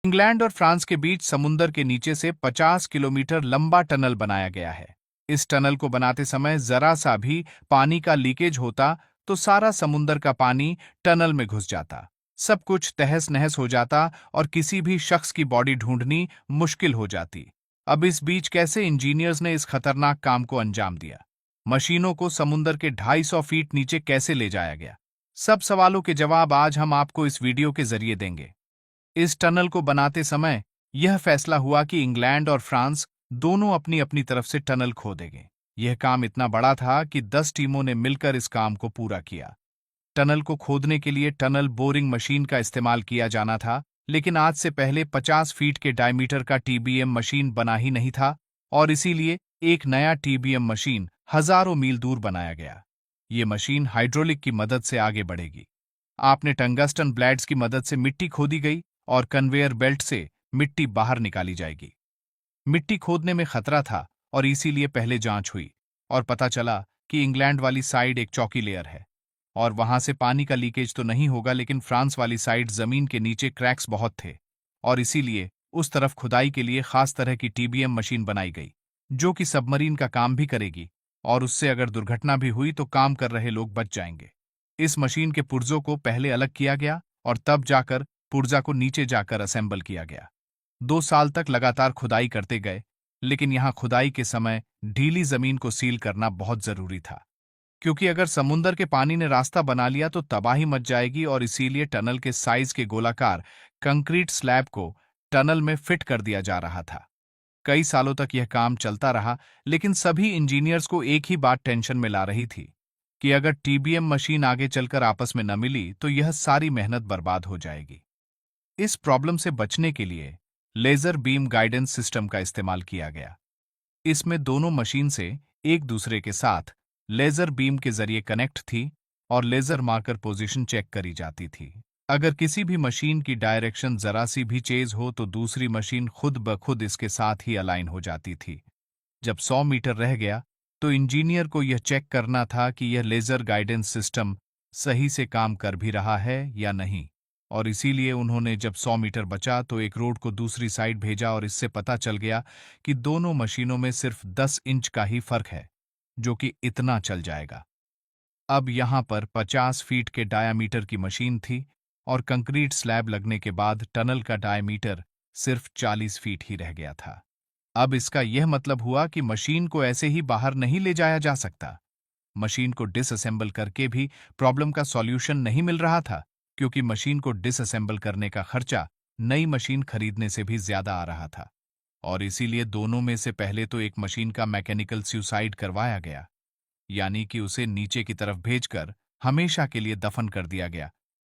England और France के बीच समुंदर के नीचे से 50 किलोमीटर लंबा टनल बनाया गया है। इस टनल को बनाते समय जरा सा भी पानी का लीकेज होता तो सारा समुंदर का पानी टनल में घुस जाता, सब कुछ तहस नहस हो जाता और किसी भी शख्स की बॉडी ढूंढनी मुश्किल हो जाती। अब इस बीच कैसे इंजीनियर्स ने इस खतरनाक काम को अंजाम दिया? मशीनों को समुंदर के 250 फीट नीचे कैसे ले जाया गया? सब सवालों के जवाब आज हम आपको इस वीडियो के जरिए देंगे। इस टनल को बनाते समय यह फैसला हुआ कि इंग्लैंड और फ्रांस दोनों अपनी अपनी तरफ से टनल खोदेंगे। यह काम इतना बड़ा था कि 10 टीमों ने मिलकर इस काम को पूरा किया। टनल को खोदने के लिए टनल बोरिंग मशीन का इस्तेमाल किया जाना था, लेकिन आज से पहले 50 फीट के डायमीटर का टीबीएम मशीन बना ही नहीं था और इसीलिए एक नया टीबीएम मशीन हजारों मील दूर बनाया गया। ये मशीन हाइड्रोलिक की मदद से आगे बढ़ेगी। आपने टंगस्टन ब्लेड्स की मदद से मिट्टी खोदी गई और कन्वेयर बेल्ट से मिट्टी बाहर निकाली जाएगी। मिट्टी खोदने में खतरा था और इसीलिए पहले जांच हुई और पता चला कि इंग्लैंड वाली साइड एक चौकी लेयर है और वहां से पानी का लीकेज तो नहीं होगा, लेकिन फ्रांस वाली साइड जमीन के नीचे क्रैक्स बहुत थे और इसीलिए उस तरफ खुदाई के लिए खास तरह की टीबीएम मशीन बनाई गई, जो कि सबमरीन का काम भी करेगी और उससे अगर दुर्घटना भी हुई तो काम कर रहे लोग बच जाएंगे। इस मशीन के पुर्जों को पहले अलग किया गया और तब जाकर पुर्जा को नीचे जाकर असेंबल किया गया। 2 साल तक लगातार खुदाई करते गए, लेकिन यहां खुदाई के समय ढीली जमीन को सील करना बहुत जरूरी था, क्योंकि अगर समुंदर के पानी ने रास्ता बना लिया तो तबाही मच जाएगी और इसीलिए टनल के साइज के गोलाकार कंक्रीट स्लैब को टनल में फिट कर दिया जा रहा था। कई सालों तक यह काम चलता रहा, लेकिन सभी इंजीनियर्स को एक ही बात टेंशन में ला रही थी कि अगर टीबीएम मशीन आगे चलकर आपस में न मिली तो यह सारी मेहनत बर्बाद हो जाएगी। इस प्रॉब्लम से बचने के लिए लेजर बीम गाइडेंस सिस्टम का इस्तेमाल किया गया। इसमें दोनों मशीन से एक दूसरे के साथ लेजर बीम के जरिए कनेक्ट थी और लेजर मार्कर पोजीशन चेक करी जाती थी। अगर किसी भी मशीन की डायरेक्शन जरा सी भी चेंज हो तो दूसरी मशीन खुद ब खुद इसके साथ ही अलाइन हो जाती थी। जब 100 मीटर रह गया तो इंजीनियर को यह चेक करना था कि यह लेजर गाइडेंस सिस्टम सही से काम कर भी रहा है या नहीं, और इसीलिए उन्होंने जब 100 मीटर बचा तो एक रोड को दूसरी साइड भेजा और इससे पता चल गया कि दोनों मशीनों में सिर्फ 10 इंच का ही फर्क है, जो कि इतना चल जाएगा। अब यहां पर 50 फीट के डायामीटर की मशीन थी और कंक्रीट स्लैब लगने के बाद टनल का डायमीटर सिर्फ 40 फीट ही रह गया था। अब इसका यह मतलब हुआ कि मशीन को ऐसे ही बाहर नहीं ले जाया जा सकता। मशीन को डिसअसेंबल करके भी प्रॉब्लम का सॉल्यूशन नहीं मिल रहा था, क्योंकि मशीन को डिसअसेंबल करने का खर्चा नई मशीन खरीदने से भी ज्यादा आ रहा था और इसीलिए दोनों में से पहले तो एक मशीन का मैकेनिकल सुसाइड करवाया गया, यानी कि उसे नीचे की तरफ भेजकर हमेशा के लिए दफन कर दिया गया,